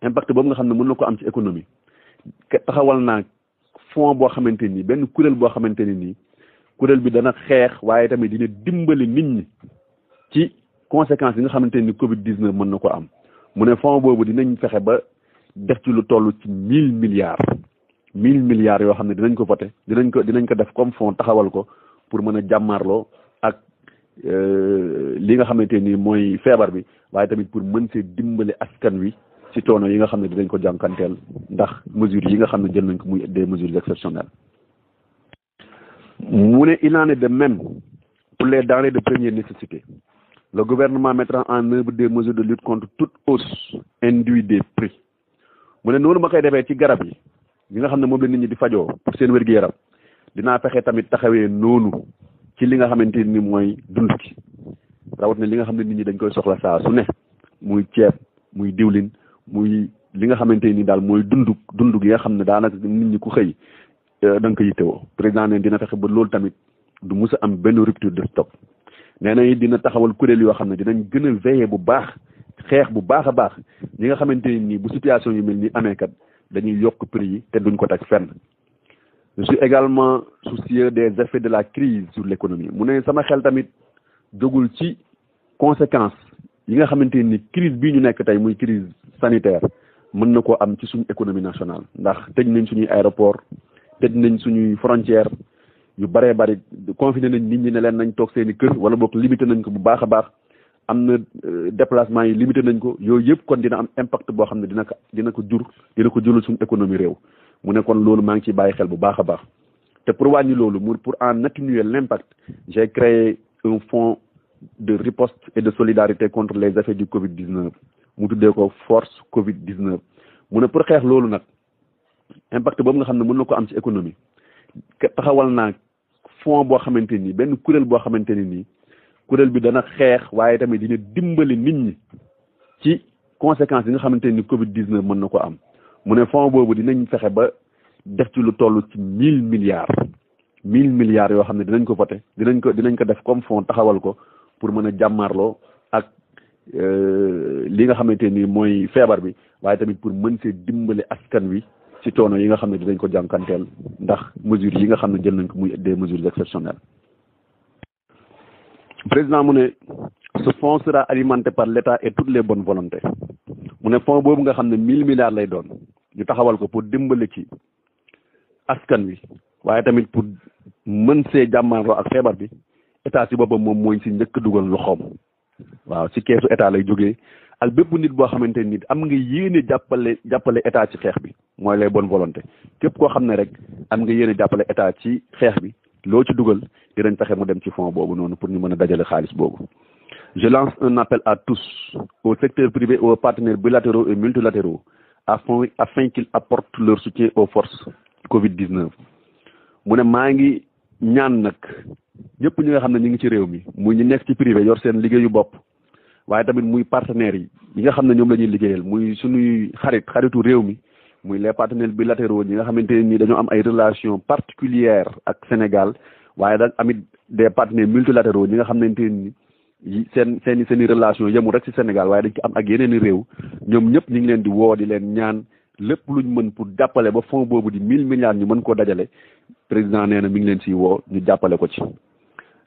A: impact boobu nga xam ne mën na ko am ci économie taxawal naa fonds boo xamante ni benn kuréel boo xamante ne nii kuréel bi dana xeex waaye tamit dina dimbali nit ñi ci conséquences yi nga xamante ni Covid-19 mën na ko am mu ne fonds boobu dinañ fexe ba def ci lu toll ci 1000 milliards yoo xam ne dinañ ko voté dinañ ko def comme fonds taxawal ko pour mën a jàmmarloo ak li nga xamante ni mooy feebar bi waaye tamit pour mën see dimbali askan wi ci coono yi nga xam ne dinañ ko jànkanteel ndax mesures yi nga xam ne jël nañ ko muy des mesures exceptionnelles. mu ne il en est de même pour les denrées de première nécessité. Le gouvernement mettra en œuvre des mesures de lutte contre toute hausse indue des prix. mu ne noonu ma koy defee ci garab yi nga xam ne moom la nit ñi di fajoo pour seen wér-gu-yaram dinaa fexe tamit taxawee noonu ci li nga xamante ni mooy dund gi rawat na li nga xam ne nit ñi dañ koy soxla saa su ne muy ceeb muy diwlin muy li nga xamante ni daal mooy dund gi nga xam ne daanaka nit ñi ku xëy da nga ko yittewoo président ne dina fexe ba loolu tamit du mus a am benn rupture de stock. nee na it dina taxawal kuréel yoo xam ne dinañ gën a veiller bu baax xeex bu baax a baax ñi nga xamante ni bu situation yu mel ni amee kat dañuy yokk prix yi te duñ ko teg fenn. Je suis également soucieux des effets de la crise sur l'économie mu ne sama xel tamit jógul ci conséquences yi nga xamante ni crise bii ñu nekk tey muy crise sanitaire mën na koo am ci suñu économie nationale ndax tëj nañ suñuy aéroport tëj nañ suñuy frontière yu bëree bëri confiné nañ nit ñi ne leen nañ toog seen i kër wala boog limité nañ ko bu baax a baax am na déplacement yi limité nañ ko yooyu yëpp kon dina am impact boo xam ne dina ko jural suñu économie réew mu ne kon loolu maa ngi ciy bàyyi xel bu baax a baax te pour wàññi loolu pour en atténuer l'impact j'ai créé un fonds de riposte et de solidarité contre les effets du Covid-19 mu tuddee ko force Covid-19 mu ne pour xeex loolu nag impact boobu nga xam ne mën na ko am ci économie taxawal naa fonds boo xamante ni benn kuréel boo xamante ne nii kuréel bi dana xeex waaye tamit dina dimbali nit ñi ci conséquences yi nga xamante ni Covid-19 mën na ko am mu ne fonds boobu dinañ fexe ba def ci lu toll ci 1000 milliards yoo xam ne dinañ ko voté dinañ ko def comme fonds taxawal ko pour mën a jàmmarloo ak li nga xamante ni mooy feebar bi waaye tamit pour mën see dimbali askan wi ci coono yi nga xam ne dinañ ko jànkanteel ndax mesures yi nga xam ne jël nañ ko muy des mesures exceptionnelles. Président mu ne ce fonds sera alimenté par l'État et toutes les bonnes volontés mu ne fonds boobu nga xam ne 1000 milliards lay doon ñu taxawal ko pour dimbali ci askan wi waaye tamit pour mën see jàmmaarloo ak feebar bi état ci boppam moom mooy si njëkk dugal loxoom waaw ci keesu état lay jógee ak bépp nit boo xamante ni am nga yéene jàppale état ci xeex bi mooy les bonnes volontés képp koo xam ne rek am nga yéene jàppale état ci xeex bi loo ci dugal dinañ fexe mu dem ci fonds boobu noonu pour ñu mën a dajale xaalis boobu. Je lance un appel à tous, au secteur privé et aux partenaires bilatéraux et multilatéraux afin qu'ils apportent leur soutien aux forces Covid-19 mu ne maa ngi ñaan nag ñëpp ñi nga xam ne ñu ngi ci réew mi muy ñu nekk ci privé yor seen liggéeyu bopp waaye tamit muy partenaires yi nga xam ne ñoom la ñuy liggéeyal muy suñuy xaritu réew mi muy les partenaires bilatéraux ñi nga xamante ne ni dañoo am ay relations particulières ak Sénégal waaye nag amit des partenaires multilatéraux ñi nga xamante ne ni seen relation yemul rek ci Sénégal waaye dañ ko am ak yeneen i réew ñoom ñëpp ñu ngi leen di woo di leen ñaan lépp luñ mën pour jàppale ba fonds boobu di 1000 milliards ñu mën koo dajale président nee na mi ngi leen siy woo ñu jàppale ko ci.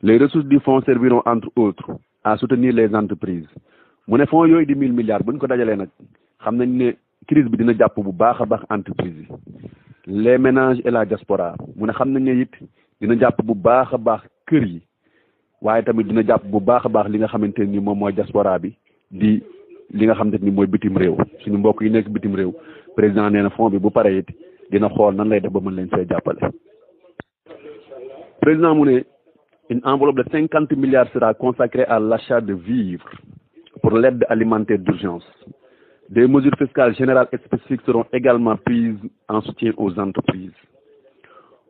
A: Les ressources du fonds serviront entre autres à soutenir les entreprises mu ne fonds yooyu di 1000 milliards buñ ko dajalee nag xam nañ ne crise bi dina jàpp bu baax a baax entreprise yi les ménages et la diaspora mu ne xam nañ ne it dina jàpp bu baax a baax kër yi waaye tamit dina jàpp bu baax a baax li nga xamante ni moom mooy diaspora bi di li nga xamante ni mooy bitim réew suñu mbokk yi nekk bitim réew président nee na fonds bi bu paree it dina xool nan lay def ba mën leen see jàppale. président mu ne une enveloppe de 50 milliards sera consacrée à l'achat de vivres pour l'aide alimentaire d'urgence. Des mesures fiscales générales et spécifiques seront également prises en soutien aux entreprises.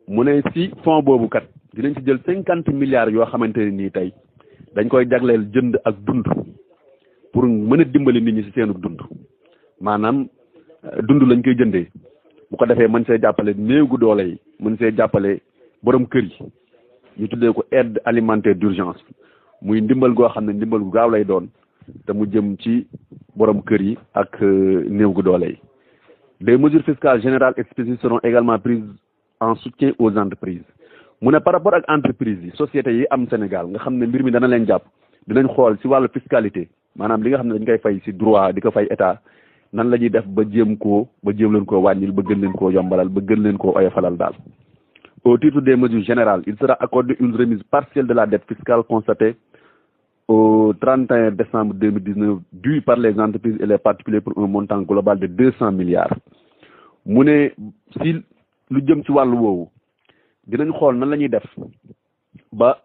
A: mu ne si fonds boobu kat dinañ ci jël 50 milliards yoo xamante ne nii tey dañ koy jagleel jënd ak dund pour mën a dimbali nit ñi si seenu dund maanaam dund lañ koy jëndee bu ko defee mën see jàppale néew gu doole yi mën see jàppale borom kër yi ñu tuddee ko aide alimentaire d'urgence muy ndimbal goo xam ne ndimbal gu gaaw lay doon te mu jëm ci borom kër yi ak néew gu doole yi. Des mesures fiscales générales et spécifiques seront également prises en soutien aux entreprises mu ne par rapport ak entreprises yi sociétés yi am Sénégal nga xam ne mbir mi dana leen jàpp dinañ xool si wàllu fiscalité maanaam li nga xam ne dañ koy fay si droit di ko fay état nan la ñuy def ba jéem leen koo wàññil ba gën leen koo yombalal ba gën leen koo oyofalal daal. Au titre des mesures générales il sera accordé une remise partielle de la dette fiscale constatée au 31 décembre 2019 dû par les entreprises et les particuliers pour un montant global de 200 milliards mu ne si lu jëm ci wàllu woowu dinañ xool nan la ñuy def ba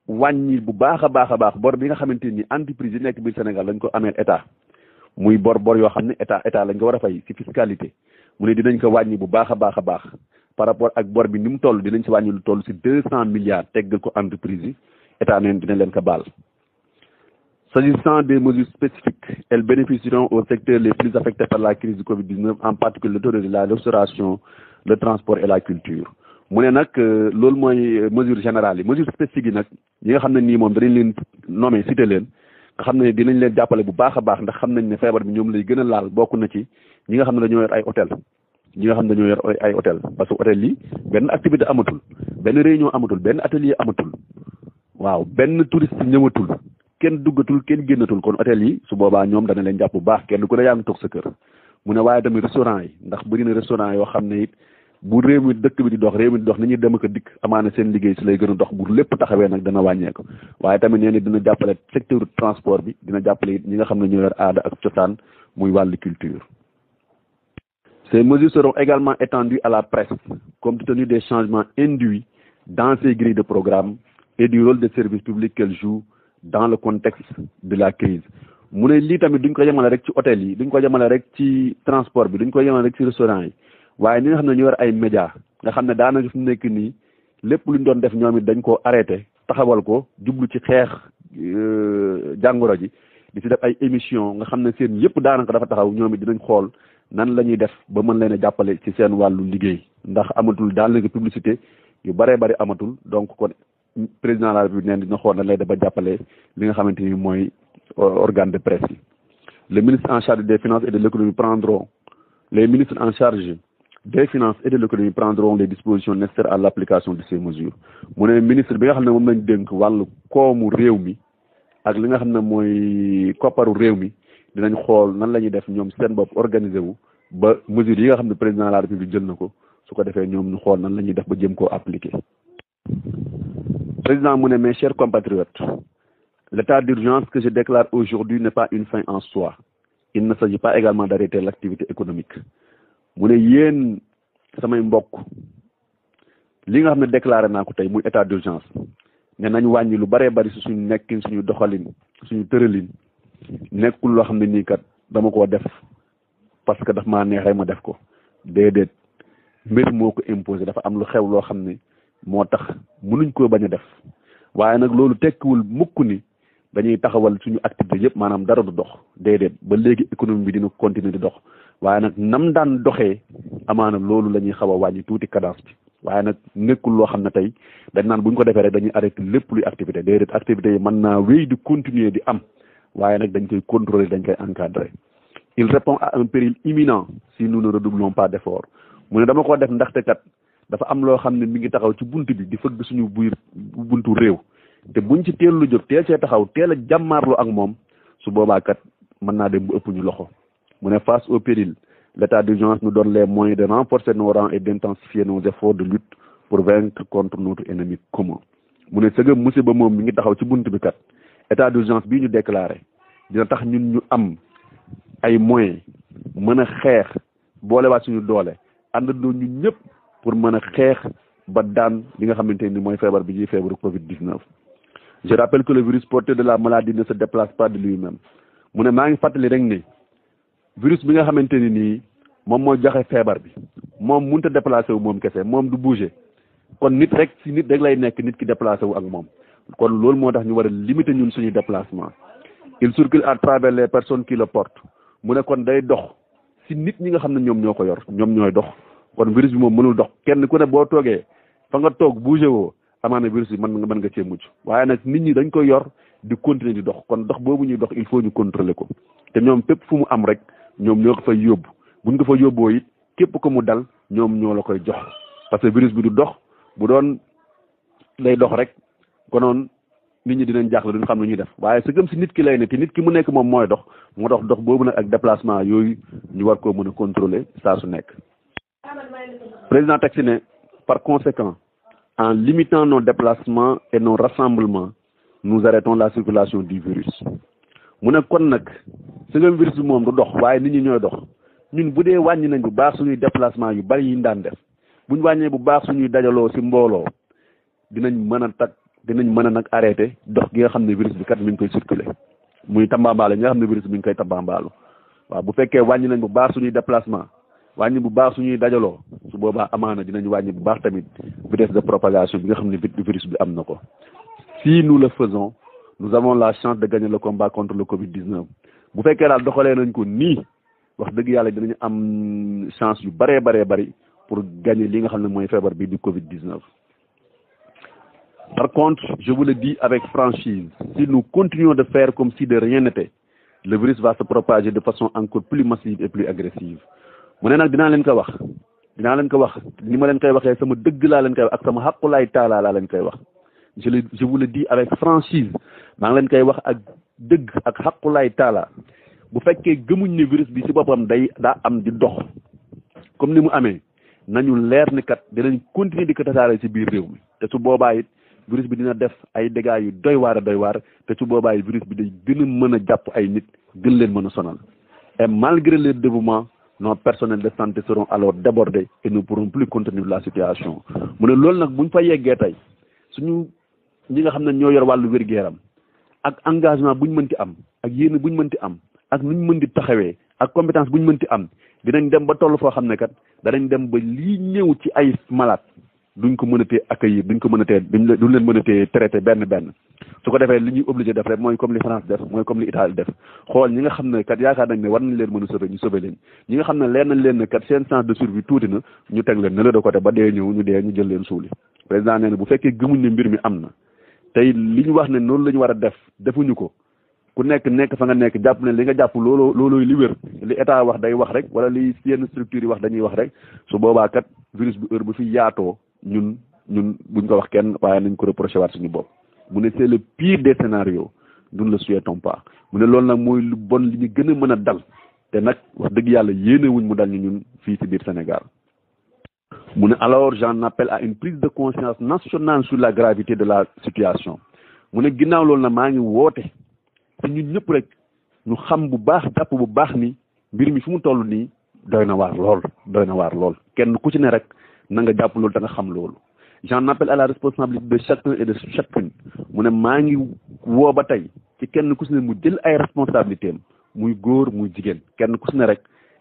A: wàññi bu baax a baax bor bi nga xamante ni entreprise yi nekk biir Sénégal dañ ko ameel état muy bor yoo xam ne état lañ ko war a fay ci fiscalité mu ne dinañ ko wàññi bu baax a baax par rapport ak bor bi ni mu toll dinañ ci wàññi lu toll ci 200 milliards teggal ko entreprise yi état neen dina leen ko baal. S'agissant des mesures spécifiques, elles bénéficieront aux secteurs les plus affectés par la crise du Covid-19, en particulier l'hôtellerie, la restauration, le transport et la culture. mu ne nag loolu mooy mesure générale yi mesure spécifique yi nag ñi nga xam ne nii moom danañ leen nommé cité leen nga xam ne dinañ leen jàppale bu baax a baax ndax xam nañ ne feebar bi ñoom lay gën a laal bokk na ci ñi nga xam ne dañoo yor ay hôtel ñi nga xam ne dañoo yor ay hôtel parce que hôtel yi benn activité amatul benn réunion amatul benn atelier amatul waaw benn touriste ñëwatul kenn duggatul kenn génnatul kon hôtel yi su boobaa ñoom dana leen jàpp bu baax kenn ku ne yaa ngi toog sa kër mu ne waaye tamit restaurant yi ndax bëri na restaurant yoo xam ne it bu réew mi dëkk bi di dox réew mi di dox ni ñuy dem ak a dikk amaana seen liggéey si lay gën a dox bu lépp taxawee nag dana wàññeeku waaye tamit nee na dina jàppale secteur transport bi dina jàppale it ñi nga xam ne ñoo yor aada ak cosaan muy wàllu culture. Ces mesures seront également étendues à la presse compte tenu des changements induits dans ces grilles de programme et du rôle des services publics qu'elles jouent dans le contexte de la crise. mu ne lii tamit duñ ko yemale rek ci hôtel yi duñ ko yemale rek ci transport bi duñ ko yemale rek ci restaurant yi waaye ñi nga xam ne ñu war ay média nga xam ne daanaka fi mu nekk nii lépp luñ doon def ñoom it dañ ko arrêté taxawal ko jublu ci xeex jàngoro ji di ci def ay émission nga xam ne seen yëpp daanaka dafa taxaw ñoom it dinañ xool nan la ñuy def ba mën leen a jàppale ci seen wàllu liggéey ndax amatul daanaka publicité yu bëree bëri amatul donc kon président de la République neen dina xool nan lay def ba jàppale li nga xamante ni mooy organe de presse yi. Les ministres en charge des finances et de l'économie prendront les ministres en charge des finances et de l'économie prendront les dispositions nécessaires à l'application de ces mesures mu ne ministre bi nga xam ne moom lañ dénk wàllu koomu réew mi ak li nga xam ne mooy kopparu réew mi dinañ xool nan la ñuy def ñoom seen bopp organiser wu ba mesures yi nga xam ne président de la République jël na ko su ko defee ñoom ñu xool nan la ñuy def ba jëm koo appliquer. Président mu ne mes chers compatriotes, l'état d'urgence que je déclare aujourd'hui n'est pas une fin en soi. Il ne s'agit pas également d'arrêter l'activité économique. mu ne yéen samay mbokk li nga xam ne déclaré naa ko tey muy état d'urgence ne nañ wàññi lu bëree bëri si suñu nekkin suñu doxalin suñu tëralin nekkul loo xam ne nii kat dama koo def parce que daf maa neexee ma def ko déedéet mbir moo ko imposé dafa am lu xew loo xam ne moo tax mënuñ koo bañ a def waaye nag loolu tekkiwul mukk ni dañuy taxawal suñu activité yëpp maanaam dara du dox déedéet ba léegi économie bi dina continuer di dox waaye nag nam daan doxee amaana loolu la ñuy xaw a wàññi tuuti cadence bi waaye nag nekkul loo xam ne tey dañ naan bu ñu ko defee rek dañuy arrêté lépp luy activité déedéet activités yi mën naa wéy di continuer di am waaye nag dañ koy contrôler dañ koy encadrer. Il répond à un péril imminent si nous ne redoublons pas d'efforts mu ne dama ko def ndaxte kat dafa am loo xam ne mi ngi taxaw ci bunt bi di fëgg suñu buy buntu réew te buñ ci teel lu jóg teel see taxaw teel a jàmmaarloo ak moom su boobaa kat mën naa dem bu ëpp ñu loxo mu ne face au péril l'état d'urgence nous donne les moyens de renforcer nos rangs et d'intensifier nos efforts de lutte pour vaincre contre notre ennemi commun. mu ne sëgëm musiba moom mi ngi taxaw ci bunt bi kat état d'urgence bii ñu déclaré dina tax ñun ñu am ay moyens mën a xeex boolewaat suñu doole àndandoo ñun ñëpp pour mën a xeex ba daan li nga xamante ni mooy feebar bi ñuy feebaru Covid-19. Je rappelle que le virus porteur de la maladie ne se déplace pas de lui-même mu ne maa ngi fàttali rek ne virus bi nga xamante ni nii moom mooy joxe feebar bi moom mënut a déplacé wu moom kese moom du bouger kon nit rek si nit rek lay nekk nit ki déplacé wu ak moom kon loolu moo tax ñu war a limiter ñun suñuy déplacement. Il circule à travers les personnes qui le portent mu ne kon day dox si nit ñi nga xam ne ñoom ñoo ko yor ñoom ñooy dox kon virus bi moom mënul dox kenn ku ne boo toogee fa nga toog bouger woo amaana virus bi mën nga cee mucc waaye nag nit ñi dañ koy yor di continuer di dox kon dox boobu ñuy dox il faut ñu contrôler ko te ñoom fépp fu mu am rek ñoom ñoo ko fay yóbbu buñ ko fa yóbboo it képp ko mu dal ñoom ñoo la koy jox parce que virus bi du dox bu doon day dox rek konoon nit ñi dinañ jaaxle duñ xam lu ñuy def waaye su gëm si nit ki lay ne te nit ki mu nekk moom mooy dox moo dox dox boobu nag ak déplacement yooyu ñu war koo mën a contrôler saa su nekk. Président Taxine, par conséquent, en limitant nos déplacements et nos rassemblements, nous arrêtons la circulation du virus. mu ne kon nag su nga virus bi moom du dox waaye nit ñi ñooy dox ñun bu dee wàññi nañ bu baax suñuy déplacement yu bari yi ñu daan def buñ wàññee bu baax suñuy dajaloo ci mbooloo dinañ mën a nag arrêté dox gi nga xam ne virus bi kat mi ngi koy circuler muy tambambaalu nga xam ne virus bi mi ngi koy tambambaalu waaw bu fekkee wàññi nañ bu baax suñuy déplacement wàññi bu baax suñuy dajaloo su boobaa amaana dinañ wàññi bu baax tamit vitesse de propagation bi nga xam ne virus bi am na ko. Si nous le faisons nous avons la chance de gagner le combat contre le Covid-19 bu fekkee daal doxalee nañ ko nii wax dëgg yàlla dinañu am chance yu bëree bari pour gagner li nga xam ne mooy feebar bi du Covid-19. Par contre, je vous le dis avec franchise, si nous continuons de faire comme si de rien n'était, le virus va se propager de façon encore plus massive et plus agressive. mu ne nag dinaa leen ko wax ni ma leen koy waxee sama dëgg laa leen koy wax ak sama xaqulaay taalaa laa leen koy wax je vous le dis avec franchise maa ngi leen koy wax ak dëgg ak xaqulaay taalaa bu fekkee gëmuñ ne virus bi ci boppam daa am di dox comme ni mu amee nañu leer ni kat dinañ continuer di ko tasaare ci biir réew mi te su boobaa it virus bi dina def ay dégâts yu doy waar te su boobaa it virus bi day gën a mën a jàpp ay nit gën leen mën a sonal et malgré leur dévouement nos personnels de santé seront alors débordés et ne pourront plus contenir la situation mu ne loolu nag buñ fa yeggee tey suñu ñi nga xam ne ñoo yor wàllu wér-gu-yaram ak engagement buñ mënti am ak yéene buñ mënti am ak nuñ mën di taxawee ak compétence buñ mënti am dinañ dem ba toll foo xam ne kat danañ dem ba lii ñëw ci ay malade duñ ko mën a tee accueillir duñ leen mën a tee traité benn su ko defee li ñuy obligé def rek mooy comme li France def mooy comme li Italie def xool ñi nga xam ne kat yaakaar nañ ne war nañ leen mën a sauver ñu sauver leen ñi nga xam ne leer nañ leen ne kat seen chance de survie tuuti na ñu teg leen ne la de côté ba dee ñëw ñu jël leen suuli président nee na bu fekkee gëmuñ ne mbir mi am na tey li ñu wax ne noonu la ñu war a def defuñu ko ku nekk fa nga nekk jàpp ne li nga jàpp loolooy li wér li état wax day wax rek wala li yenn structure yi wax dañuy wax rek su boobaa kat virus bi heure bu fi yaatoo ñun buñ ko wax kenn waaye nañ ko reproché waat suñu bopp mu ne c'est le pire des scénarios nous ne le souhaitons pas mu ne loolu nag mooy lu bon li ñu gën a mën a dal te nag wax dëgg yàlla yéenewuñ mu dal ñu ñun fii ci biir Sénégal mu ne alors j'en appelle à une prise de conscience nationale sur la gravité de la situation mu ne ginnaaw loolu na maa ngi woote te ñun ñëpp rek ñu xam bu baax jàpp bu baax ni mbir mi fu mu toll nii doy na waar lool kenn ku ci ne rek na nga jàpp loolu da nga xam loolu j'en appelle à la responsabilité de chacun et de chacune mu ne maa ngi woo ba tey ci kenn ku ci ne mu jël ay responsabilités am muy góor muy jigéen kenn ku ci ne rek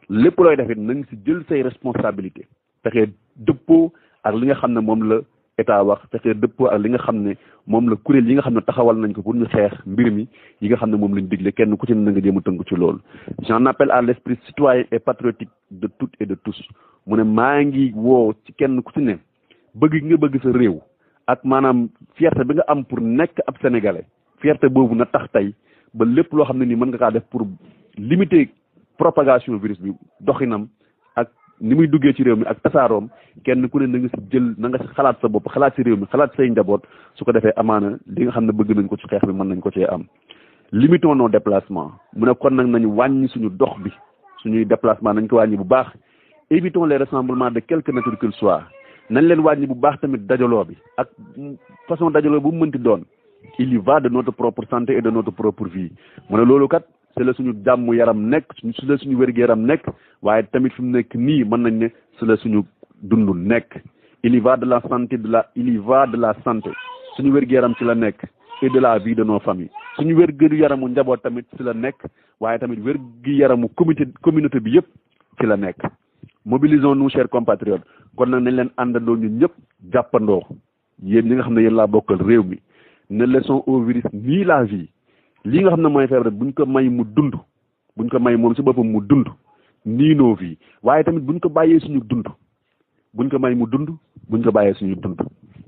A: lépp looy def it na nga ci jël say responsabilité fexee dëppoo ak li nga xam ne moom la état wax fexee dëppoo ak li nga xam ne moom la kuréel yi nga xam ne taxawal nañ ko pour ñu xeex mbir mi yi nga xam ne moom lañ digle kenn ku ci ne na nga jéem a tënk ci loolu j'en appelle à l'esprit citoyen et patriotique de toutes et de tous mu ne maa ngi woo ci kenn ku ci ne bëgg nga bëgg sa réew ak maanaam fierté bi nga am pour nekk ab sénégalais fierté boobu na tax tey ba lépp loo xam ne nii mën nga kaa def pour limiter propagation virus bi doxinam ak ni muy duggee ci réew mi ak tasaaroom kenn ku ne na nga si jël na nga si xalaat sa bopp xalaat si réew mi xalaat say njaboot su ko defee amaana li nga xam ne bëgg nañ ko ci xeex bi mën nañ ko cee am limitons nos déplacements mu ne kon nag nañu wàññi suñu dox bi suñuy déplacement nañ ko wàññi bu baax évitons les rassemblements de quelque nature qu'il soit nañ leen wàññi bu baax tamit dajaloo bi ak façon dajaloo bu mu mënti doon il y va de notre propre santé et de notre propre vie mu ne loolu kat c'est la suñu jàmm yaram nekk su la suñu wér-gu-yaram nekk waaye tamit fi mu nekk nii mën nañ ne c'est la suñu dund nekk il y va de la santé suñu wér-gu-yaram ci la nekk et de la vie de nos familles suñu wér-gu-yaramu njaboot tamit ci la nekk waaye tamit wér-gu-yaramu communauté bi yëpp ci la nekk mobilisons-nous chers compatriotes kon nag nañ leen àndandoo ñun ñëpp jàppandoo yéen ñi nga xam ne yéen laa bokkal réew mi ne laissons au virus ni la vie lii nga xam ne mooy feebar buñ ko may mu dund buñ ko may moom ci boppam mu dund nii nos vies waaye tamit buñ ko bàyyee suñu dund buñ ko may mu dund buñ ko bàyyee suñu dund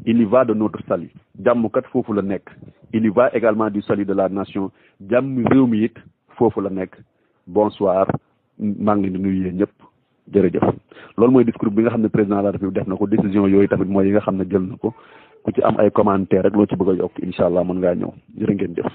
A: il y va de notre salut jàmm kat foofu la nekk il y va également du salut de la nation jàmm réew mi it foofu la nekk bonsoir maa ngi leen di nuyu yéen ñëpp jërëjëf loolu mooy discours bi nga xam ne président de la République def na ko décision yooyu tamit mooy yi nga xam ne jël na ko ku ci am ay commentaire rek loo ci bëgg a yokk incha allah mën ngaa ñëw jërë ngeen jëf